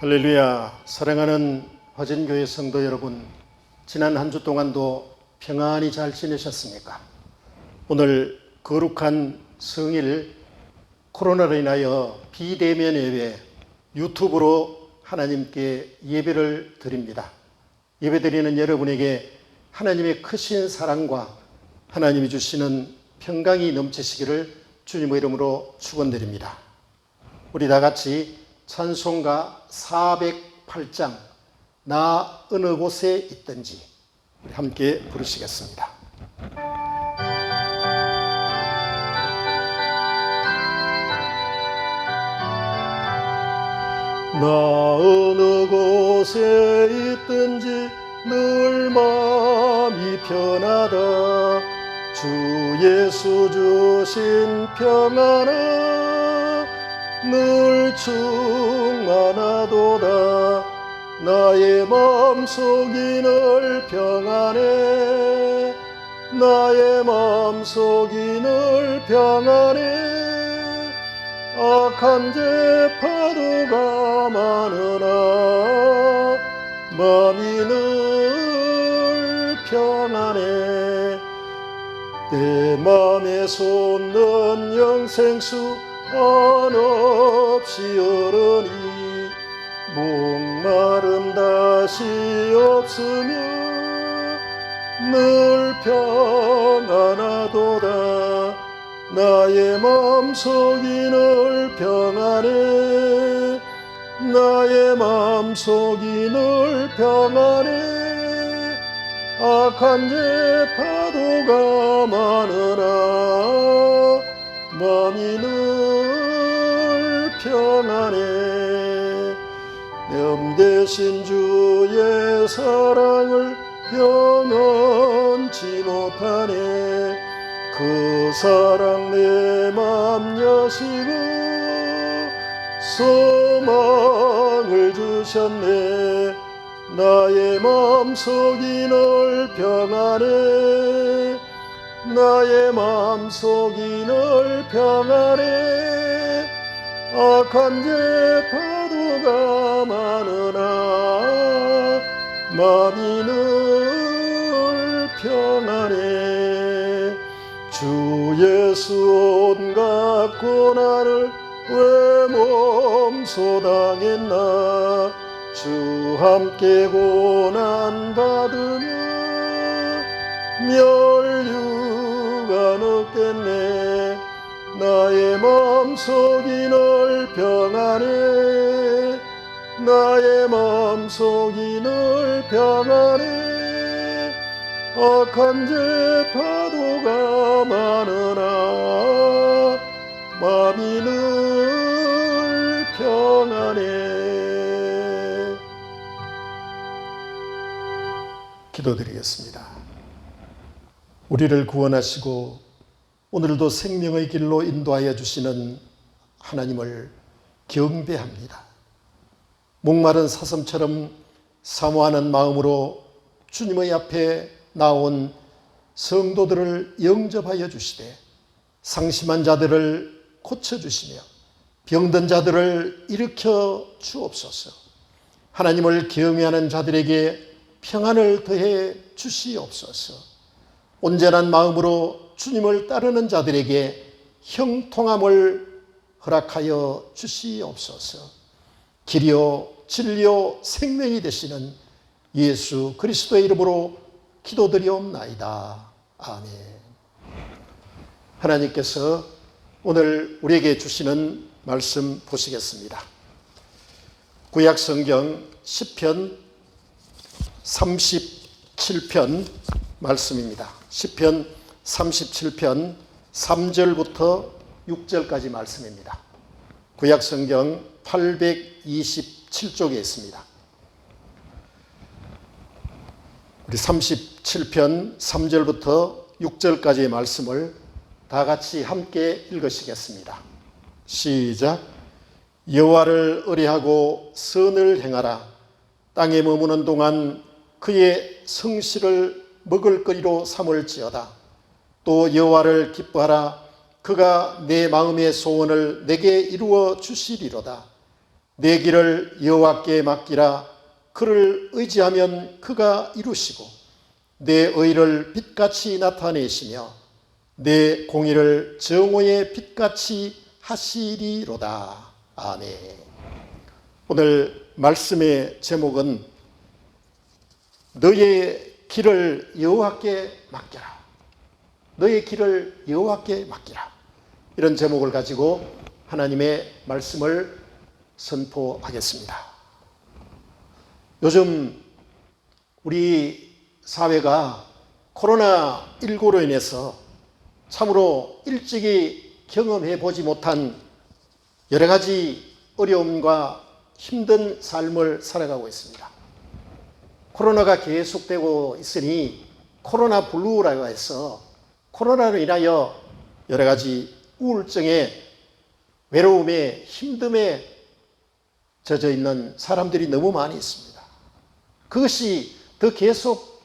할렐루야. 사랑하는 화진교회 성도 여러분, 지난 한 주 동안도 평안히 잘 지내셨습니까? 오늘 거룩한 성일, 코로나로 인하여 비대면 예배 유튜브로 하나님께 예배를 드립니다. 예배드리는 여러분에게 하나님의 크신 사랑과 하나님이 주시는 평강이 넘치시기를 주님의 이름으로 축원드립니다. 우리 다 같이 찬송가 408장 나 어느 곳에 있든지 우리 함께 부르시겠습니다. 나 어느 곳에 있든지 늘 마음이 편하다. 주 예수 주신 평안은 늘 충만하도다. 나의 마음속이 늘 평안해. 나의 마음속이 늘 평안해. 악한 죄 파도가 많으나 마음이 늘 평안해. 내 맘에 솟는 영생수 한없이 흐르니 목마름 다시 없으며 늘 평안하도다. 나의 마음속이 늘 평안해. 나의 마음속이 늘 평안해. 악한 죄 파도가 많으나 마음이 늘 평안해. 념 대신 주의 사랑을 영원치 못하네. 그 사랑 내 맘 여시고 소망을 주셨네. 나의 마음속이 늘 평안해. 나의 마음속이 늘 평안해. 악한 죄 파도가 많으나 마음이 늘 평안해. 주 예수 온갖 고난을 왜 몸소 당했나. 주 함께 고난 받으며 멸류가 없겠네. 나의 마음속이 늘 평안해. 나의 마음속이 늘 평안해. 악한 죄 파도가 많으나 마음이 늘 평안해. 기도드리겠습니다. 우리를 구원하시고 오늘도 생명의 길로 인도하여 주시는 하나님을 경배합니다. 목마른 사슴처럼 사모하는 마음으로 주님의 앞에 나온 성도들을 영접하여 주시되 상심한 자들을 고쳐주시며 병든 자들을 일으켜 주옵소서. 하나님을 경외하는 자들에게 평안을 더해 주시옵소서. 온전한 마음으로 주님을 따르는 자들에게 형통함을 허락하여 주시옵소서. 길이요 진리요 생명이 되시는 예수 그리스도의 이름으로 기도드리옵나이다. 아멘. 하나님께서 오늘 우리에게 주시는 말씀 보시겠습니다. 구약 성경 시편 37편 말씀입니다. 시편 37편 3절부터 6절까지 말씀입니다. 구약 성경 827쪽에 있습니다. 우리 37편 3절부터 6절까지의 말씀을 다 같이 함께 읽으시겠습니다. 시작. 여호와를 의뢰하고 선을 행하라. 땅에 머무는 동안 그의 성실을 먹을거리로 삼을지어다. 또 여호와를 기뻐하라. 그가 내 마음의 소원을 내게 이루어 주시리로다. 내 길을 여호와께 맡기라. 그를 의지하면 그가 이루시고 내 의를 빛같이 나타내시며 내 공의를 정오의 빛같이 하시리로다. 아멘. 오늘 말씀의 제목은 너의 길을 여호와께 맡겨라. 너의 길을 여호와께 맡기라. 이런 제목을 가지고 하나님의 말씀을 선포하겠습니다. 요즘 우리 사회가 코로나19로 인해서 참으로 일찍이 경험해 보지 못한 여러 가지 어려움과 힘든 삶을 살아가고 있습니다. 코로나가 계속되고 있으니 코로나 블루라고 해서 코로나로 인하여 여러 가지 우울증에, 외로움에, 힘듦에 젖어 있는 사람들이 너무 많이 있습니다. 그것이 더 계속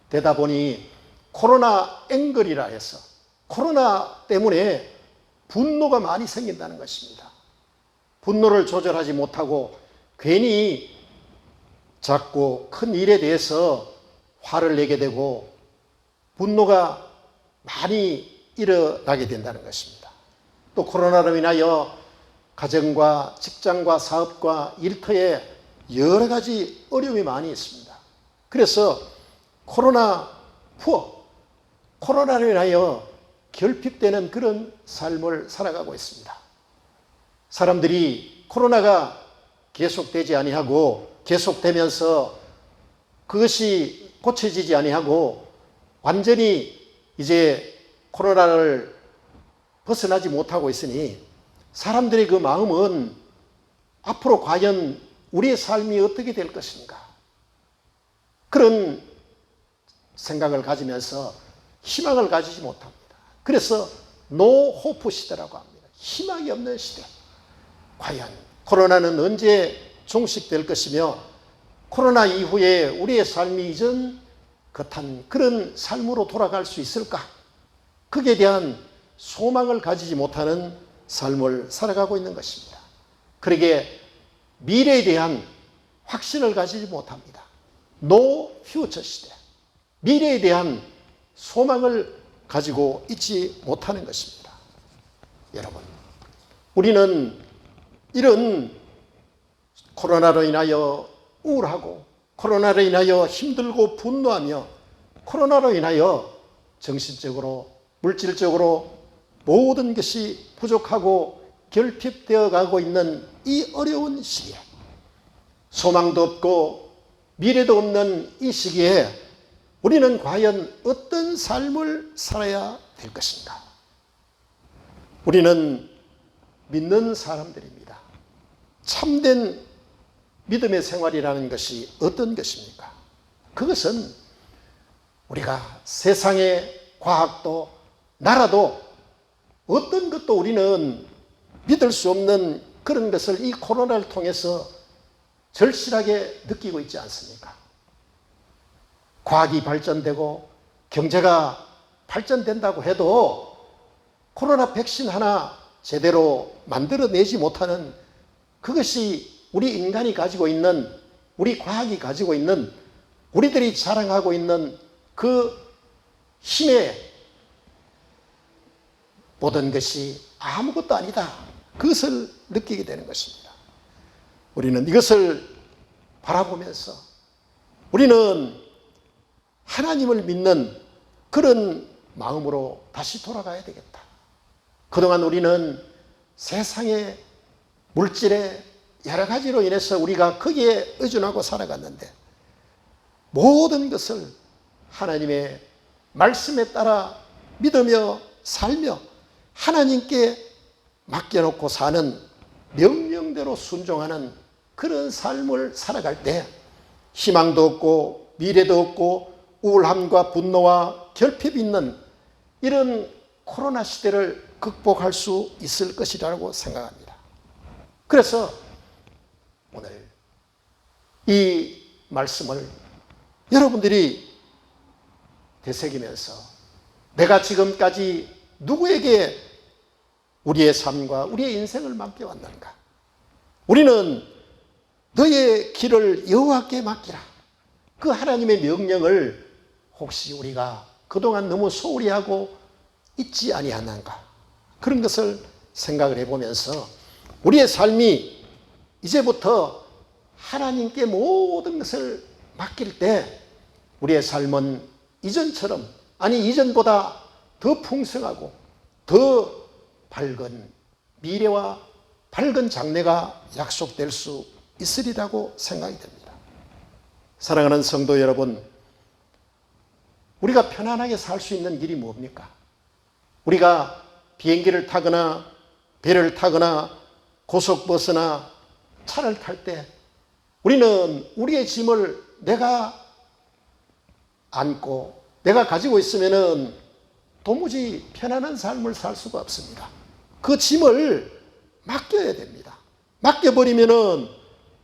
되다 보니 코로나 앵글이라 해서 코로나 때문에 분노가 많이 생긴다는 것입니다. 분노를 조절하지 못하고 괜히 작고 큰 일에 대해서 화를 내게 되고 분노가 많이 일어나게 된다는 것입니다. 또 코로나로 인하여 가정과 직장과 사업과 일터에 여러 가지 어려움이 많이 있습니다. 그래서 코로나로 인하여 결핍되는 그런 삶을 살아가고 있습니다. 사람들이 코로나가 계속되지 아니하고 계속되면서 그것이 고쳐지지 아니하고 완전히 이제 코로나를 벗어나지 못하고 있으니 사람들의 그 마음은 앞으로 과연 우리의 삶이 어떻게 될 것인가, 그런 생각을 가지면서 희망을 가지지 못합니다. 그래서 노호프 시대라고 합니다. 희망이 없는 시대. 과연 코로나는 언제 종식될 것이며 코로나 이후에 우리의 삶이 이전 같은 그런 삶으로 돌아갈 수 있을까? 거기에 대한 소망을 가지지 못하는 삶을 살아가고 있는 것입니다. 그러기에 미래에 대한 확신을 가지지 못합니다. 노 퓨처 시대. 미래에 대한 소망을 가지고 있지 못하는 것입니다. 여러분, 우리는 이런 코로나로 인하여 우울하고 코로나로 인하여 힘들고 분노하며 코로나로 인하여 정신적으로 물질적으로 모든 것이 부족하고 결핍되어 가고 있는 이 어려운 시기에, 소망도 없고 미래도 없는 이 시기에 우리는 과연 어떤 삶을 살아야 될 것인가? 우리는 믿는 사람들입니다. 참된 믿음의 생활이라는 것이 어떤 것입니까? 그것은 우리가 세상의 과학도 나라도 어떤 것도 우리는 믿을 수 없는 그런 것을 이 코로나를 통해서 절실하게 느끼고 있지 않습니까? 과학이 발전되고 경제가 발전된다고 해도 코로나 백신 하나 제대로 만들어내지 못하는, 그것이 우리 인간이 가지고 있는, 우리 과학이 가지고 있는, 우리들이 자랑하고 있는 그 힘의 모든 것이 아무것도 아니다. 그것을 느끼게 되는 것입니다. 우리는 이것을 바라보면서 우리는 하나님을 믿는 그런 마음으로 다시 돌아가야 되겠다. 그동안 우리는 세상의 물질의 여러 가지로 인해서 우리가 거기에 의존하고 살아갔는데 모든 것을 하나님의 말씀에 따라 믿으며 살며 하나님께 맡겨놓고 사는, 명령대로 순종하는 그런 삶을 살아갈 때 희망도 없고 미래도 없고 우울함과 분노와 결핍이 있는 이런 코로나 시대를 극복할 수 있을 것이라고 생각합니다. 그래서 오늘 이 말씀을 여러분들이 되새기면서 내가 지금까지 누구에게 우리의 삶과 우리의 인생을 맡겨왔는가? 우리는 너의 길을 여호와께 맡기라. 그 하나님의 명령을 혹시 우리가 그동안 너무 소홀히 하고 있지 아니하는가, 그런 것을 생각을 해보면서 우리의 삶이 이제부터 하나님께 모든 것을 맡길 때 우리의 삶은 이전처럼, 아니 이전보다 더 풍성하고 더 밝은 미래와 밝은 장래가 약속될 수 있으리라고 생각이 됩니다. 사랑하는 성도 여러분, 우리가 편안하게 살 수 있는 길이 뭡니까? 우리가 비행기를 타거나 배를 타거나 고속버스나 차를 탈 때 우리는 우리의 짐을 내가 안고 내가 가지고 있으면은 도무지 편안한 삶을 살 수가 없습니다. 그 짐을 맡겨야 됩니다. 맡겨버리면은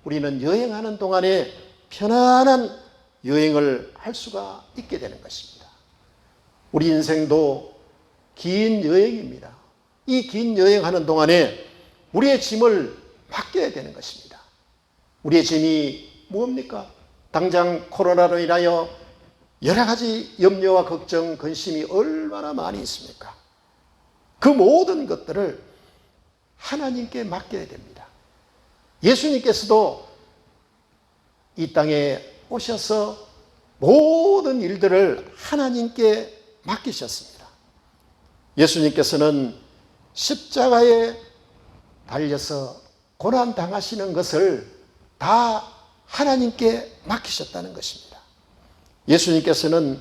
우리는 여행하는 동안에 편안한 여행을 할 수가 있게 되는 것입니다. 우리 인생도 긴 여행입니다. 이 긴 여행하는 동안에 우리의 짐을 맡겨야 되는 것입니다. 우리의 짐이 뭡니까? 당장 코로나로 인하여 여러 가지 염려와 걱정, 근심이 얼마나 많이 있습니까? 그 모든 것들을 하나님께 맡겨야 됩니다. 예수님께서도 이 땅에 오셔서 모든 일들을 하나님께 맡기셨습니다. 예수님께서는 십자가에 달려서 고난당하시는 것을 다 하나님께 맡기셨다는 것입니다. 예수님께서는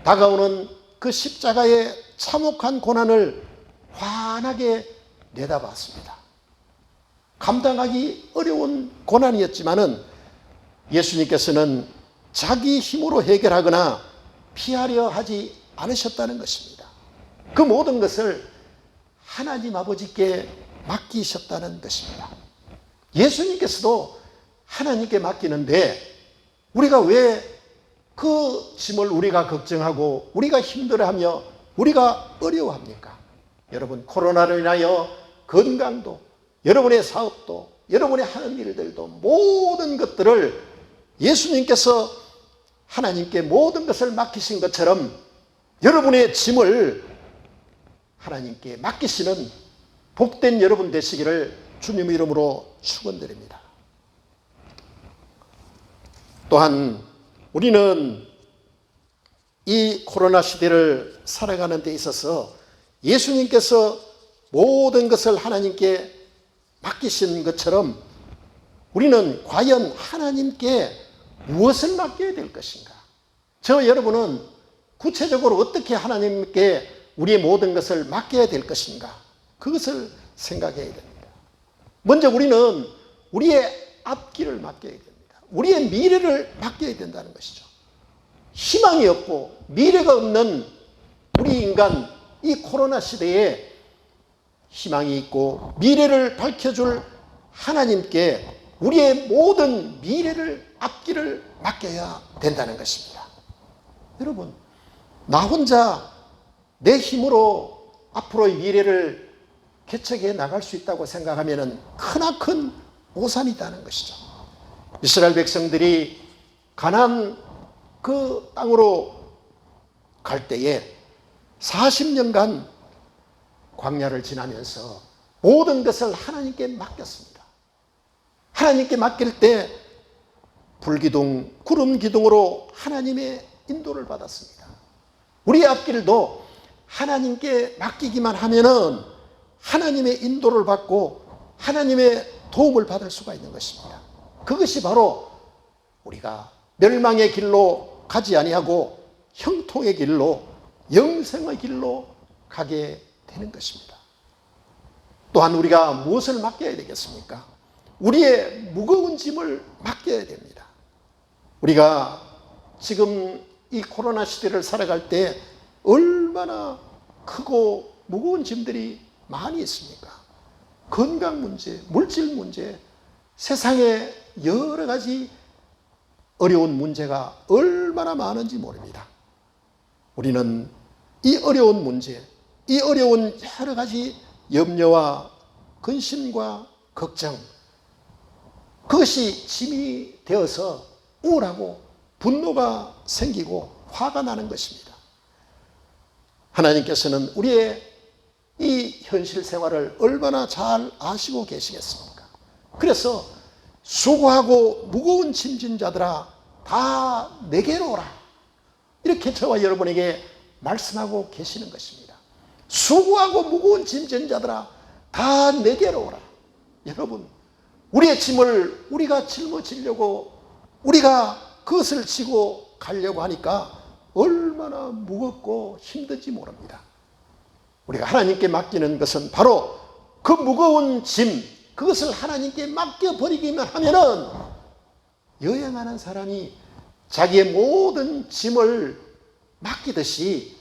다가오는 그 십자가의 참혹한 고난을 환하게 내다봤습니다. 감당하기 어려운 고난이었지만은 예수님께서는 자기 힘으로 해결하거나 피하려 하지 않으셨다는 것입니다. 그 모든 것을 하나님 아버지께 맡기셨다는 것입니다. 예수님께서도 하나님께 맡기는데 우리가 왜 그 짐을 우리가 걱정하고 우리가 힘들어하며 우리가 어려워합니까? 여러분, 코로나로 인하여 건강도, 여러분의 사업도, 여러분의 하는 일들도 모든 것들을 예수님께서 하나님께 모든 것을 맡기신 것처럼 여러분의 짐을 하나님께 맡기시는 복된 여러분 되시기를 주님 이름으로 축원드립니다. 또한 우리는 이 코로나 시대를 살아가는 데 있어서 예수님께서 모든 것을 하나님께 맡기신 것처럼 우리는 과연 하나님께 무엇을 맡겨야 될 것인가? 저 여러분은 구체적으로 어떻게 하나님께 우리의 모든 것을 맡겨야 될 것인가? 그것을 생각해야 됩니다. 먼저 우리는 우리의 앞길을 맡겨야 됩니다. 우리의 미래를 맡겨야 된다는 것이죠. 희망이 없고 미래가 없는 우리 인간, 이 코로나 시대에 희망이 있고 미래를 밝혀줄 하나님께 우리의 모든 미래를, 앞길을 맡겨야 된다는 것입니다. 여러분, 나 혼자 내 힘으로 앞으로의 미래를 개척해 나갈 수 있다고 생각하면 크나큰 오산이다는 것이죠. 이스라엘 백성들이 가나안 그 땅으로 갈 때에 40년간 광야를 지나면서 모든 것을 하나님께 맡겼습니다. 하나님께 맡길 때 불기둥, 구름 기둥으로 하나님의 인도를 받았습니다. 우리의 앞길도 하나님께 맡기기만 하면은 하나님의 인도를 받고 하나님의 도움을 받을 수가 있는 것입니다. 그것이 바로 우리가 멸망의 길로 가지 아니하고 형통의 길로, 영생의 길로 가게 되는 것입니다. 또한 우리가 무엇을 맡겨야 되겠습니까? 우리의 무거운 짐을 맡겨야 됩니다. 우리가 지금 이 코로나 시대를 살아갈 때 얼마나 크고 무거운 짐들이 많이 있습니까? 건강 문제, 물질 문제, 세상에 여러 가지 어려운 문제가 얼마나 많은지 모릅니다. 우리는 이 어려운 문제, 이 어려운 여러 가지 염려와 근심과 걱정, 그것이 짐이 되어서 우울하고 분노가 생기고 화가 나는 것입니다. 하나님께서는 우리의 이 현실 생활을 얼마나 잘 아시고 계시겠습니까? 그래서 수고하고 무거운 짐진 자들아 다 내게로 오라, 이렇게 저와 여러분에게 말씀하고 계시는 것입니다. 수고하고 무거운 짐진 자들아 다 내게로 오라. 여러분, 우리의 짐을 우리가 짊어지려고, 우리가 그것을 지고 가려고 하니까 얼마나 무겁고 힘든지 모릅니다. 우리가 하나님께 맡기는 것은 바로 그 무거운 짐, 그것을 하나님께 맡겨버리기만 하면은 여행하는 사람이 자기의 모든 짐을 맡기듯이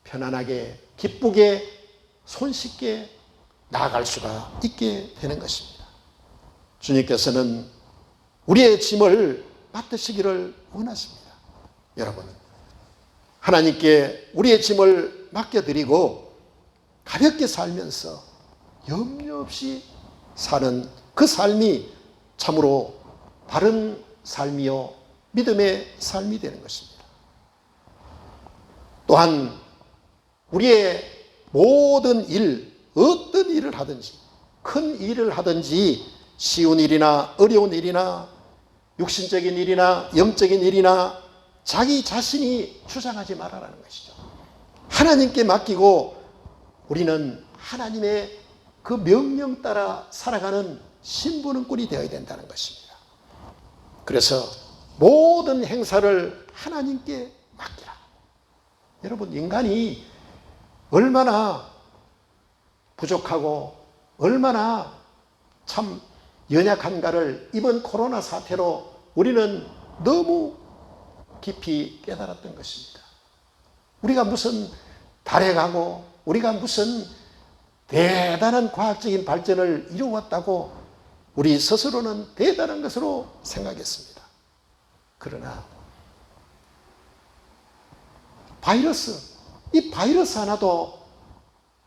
편안하게, 기쁘게, 손쉽게 나아갈 수가 있게 되는 것입니다. 주님께서는 우리의 짐을 맡으시기를 원하십니다. 여러분, 하나님께 우리의 짐을 맡겨드리고 가볍게 살면서 염려 없이 사는 그 삶이 참으로 바른 삶이요 믿음의 삶이 되는 것입니다. 또한 우리의 모든 일, 어떤 일을 하든지, 큰 일을 하든지, 쉬운 일이나 어려운 일이나 육신적인 일이나 영적인 일이나 자기 자신이 주장하지 말아라는 것이죠. 하나님께 맡기고 우리는 하나님의 그 명령 따라 살아가는 신부는꾼이 되어야 된다는 것입니다. 그래서 모든 행사를 하나님께 맡기라. 여러분, 인간이 얼마나 부족하고 얼마나 참 연약한가를 이번 코로나 사태로 우리는 너무 깊이 깨달았던 것입니다. 우리가 무슨 달에 가고 우리가 무슨 대단한 과학적인 발전을 이루었다고 우리 스스로는 대단한 것으로 생각했습니다. 그러나 이 바이러스 하나도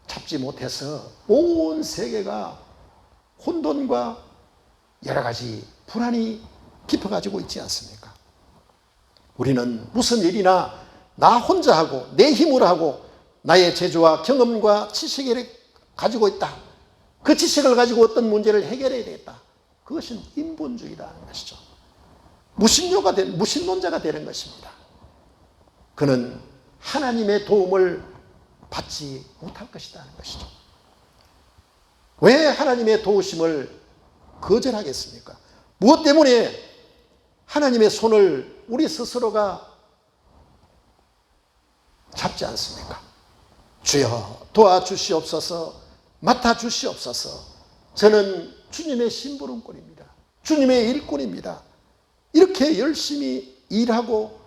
잡지 못해서 온 세계가 혼돈과 여러 가지 불안이 깊어가지고 있지 않습니까? 우리는 무슨 일이나 나 혼자 하고 내 힘으로 하고 나의 재주와 경험과 지식을 가지고 있다. 그 지식을 가지고 어떤 문제를 해결해야 되겠다. 그것은 인본주의라는 것이죠. 무신론자가 되는 것입니다. 그는 하나님의 도움을 받지 못할 것이라는 것이죠. 왜 하나님의 도우심을 거절하겠습니까? 무엇 때문에 하나님의 손을 우리 스스로가 잡지 않습니까? 주여 도와주시옵소서, 맡아주시옵소서. 저는 주님의 심부름꾼입니다. 주님의 일꾼입니다. 이렇게 열심히 일하고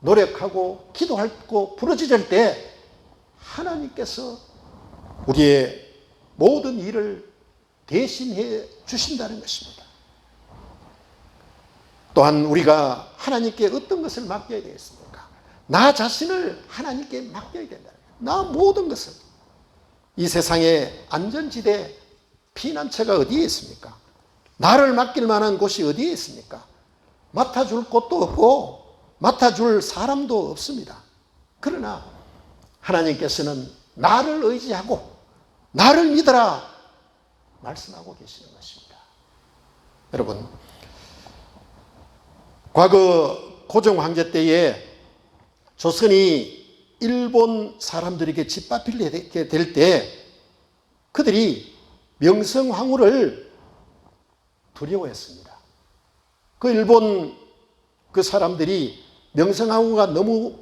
노력하고 기도하고 부르짖을 때 하나님께서 우리의 모든 일을 대신해 주신다는 것입니다. 또한 우리가 하나님께 어떤 것을 맡겨야 되겠습니까? 나 자신을 하나님께 맡겨야 된다. 나 모든 것을. 이 세상의 안전지대, 피난처가 어디에 있습니까? 나를 맡길 만한 곳이 어디에 있습니까? 맡아줄 곳도 없고 맡아줄 사람도 없습니다. 그러나 하나님께서는 나를 의지하고 나를 믿어라 말씀하고 계시는 것입니다. 여러분, 과거 고종 황제 때에 조선이 일본 사람들에게 짓밟히게 될 때 그들이 명성황후를 두려워했습니다. 그 일본 그 사람들이 명성황후가 너무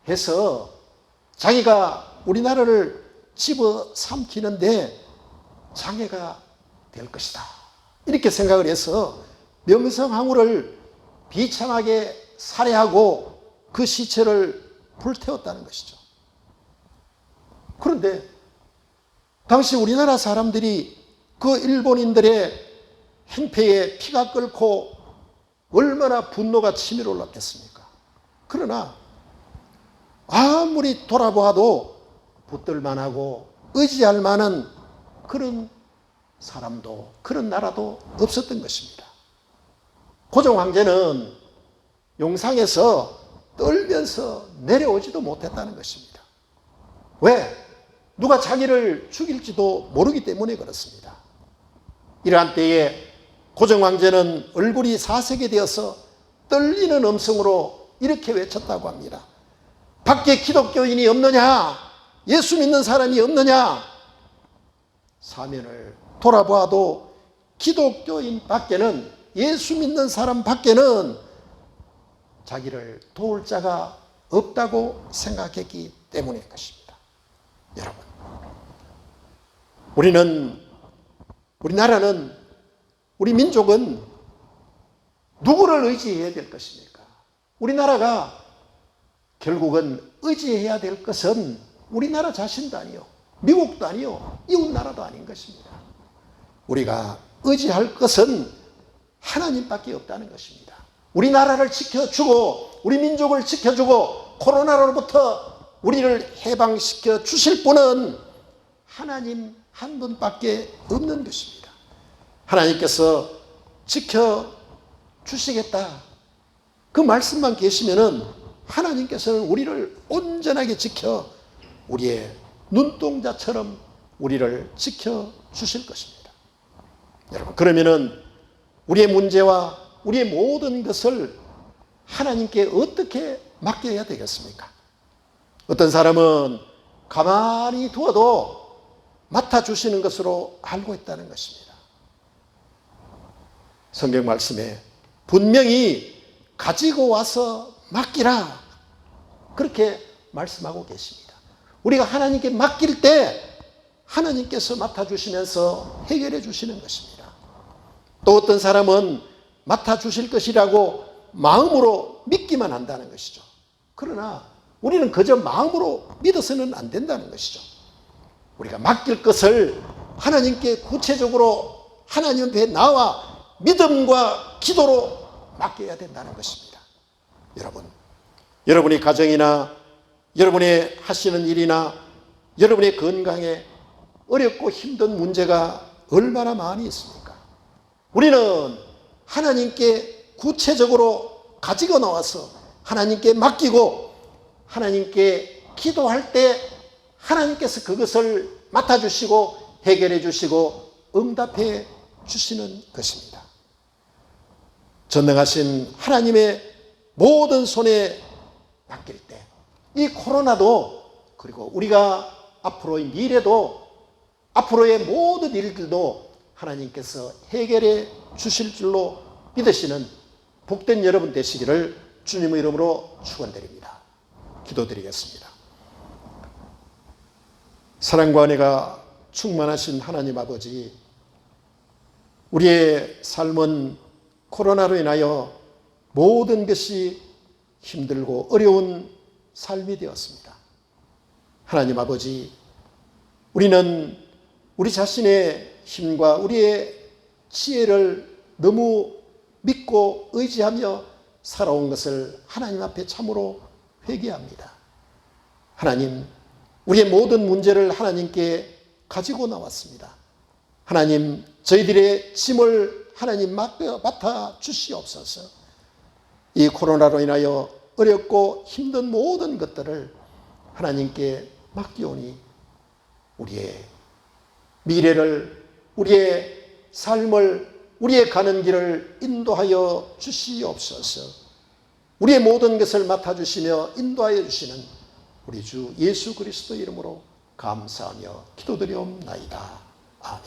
영리해서 자기가 우리나라를 집어삼키는데 장애가 될 것이다, 이렇게 생각을 해서 명성황후를 비참하게 살해하고 그 시체를 불태웠다는 것이죠. 그런데 당시 우리나라 사람들이 그 일본인들의 행패에 피가 끓고 얼마나 분노가 치밀어 올랐겠습니까? 그러나 아무리 돌아보아도 붙들만하고 의지할 만한 그런 사람도 그런 나라도 없었던 것입니다. 고종 황제는 용상에서 떨면서 내려오지도 못했다는 것입니다. 왜? 누가 자기를 죽일지도 모르기 때문에 그렇습니다. 이러한 때에 고종 황제는 얼굴이 사색이 되어서 떨리는 음성으로 이렇게 외쳤다고 합니다. 밖에 기독교인이 없느냐? 예수 믿는 사람이 없느냐? 사면을 돌아보아도 기독교인 밖에는, 예수 믿는 사람 밖에는 자기를 도울 자가 없다고 생각했기 때문인 것입니다. 여러분, 우리나라는, 우리 민족은 누구를 의지해야 될 것입니까? 우리나라가 결국은 의지해야 될 것은 우리나라 자신도 아니요, 미국도 아니요, 이웃나라도 아닌 것입니다. 우리가 의지할 것은 하나님밖에 없다는 것입니다. 우리나라를 지켜주고 우리 민족을 지켜주고 코로나로부터 우리를 해방시켜 주실 분은 하나님 한 분밖에 없는 것입니다. 하나님께서 지켜주시겠다, 그 말씀만 계시면은 하나님께서는 우리를 온전하게 지켜 우리의 눈동자처럼 우리를 지켜주실 것입니다. 여러분, 그러면은 우리의 문제와 우리의 모든 것을 하나님께 어떻게 맡겨야 되겠습니까? 어떤 사람은 가만히 두어도 맡아주시는 것으로 알고 있다는 것입니다. 성경 말씀에 분명히 가지고 와서 맡기라, 그렇게 말씀하고 계십니다. 우리가 하나님께 맡길 때 하나님께서 맡아주시면서 해결해 주시는 것입니다. 또 어떤 사람은 맡아주실 것이라고 마음으로 믿기만 한다는 것이죠. 그러나 우리는 그저 마음으로 믿어서는 안 된다는 것이죠. 우리가 맡길 것을 하나님께 구체적으로 하나님 앞에 나와 믿음과 기도로 맡겨야 된다는 것입니다. 여러분, 여러분의 가정이나 여러분의 하시는 일이나 여러분의 건강에 어렵고 힘든 문제가 얼마나 많이 있습니까? 우리는 하나님께 구체적으로 가지고 나와서 하나님께 맡기고 하나님께 기도할 때 하나님께서 그것을 맡아주시고 해결해 주시고 응답해 주시는 것입니다. 전능하신 하나님의 모든 손에 맡길 때 이 코로나도, 그리고 우리가 앞으로의 미래도, 앞으로의 모든 일들도 하나님께서 해결해 주실 줄로 믿으시는 복된 여러분 되시기를 주님의 이름으로 축원드립니다. 기도드리겠습니다. 사랑과 은혜가 충만하신 하나님 아버지, 우리의 삶은 코로나로 인하여 모든 것이 힘들고 어려운 삶이 되었습니다. 하나님 아버지, 우리는 우리 자신의 힘과 우리의 지혜를 너무 믿고 의지하며 살아온 것을 하나님 앞에 참으로 회개합니다. 하나님, 우리의 모든 문제를 하나님께 가지고 나왔습니다. 하나님, 저희들의 짐을 하나님 맡아 주시옵소서. 이 코로나로 인하여 어렵고 힘든 모든 것들을 하나님께 맡기오니 우리의 미래를, 우리의 삶을, 우리의 가는 길을 인도하여 주시옵소서. 우리의 모든 것을 맡아주시며 인도하여 주시는 우리 주 예수 그리스도 이름으로 감사하며 기도드리옵나이다. 아멘.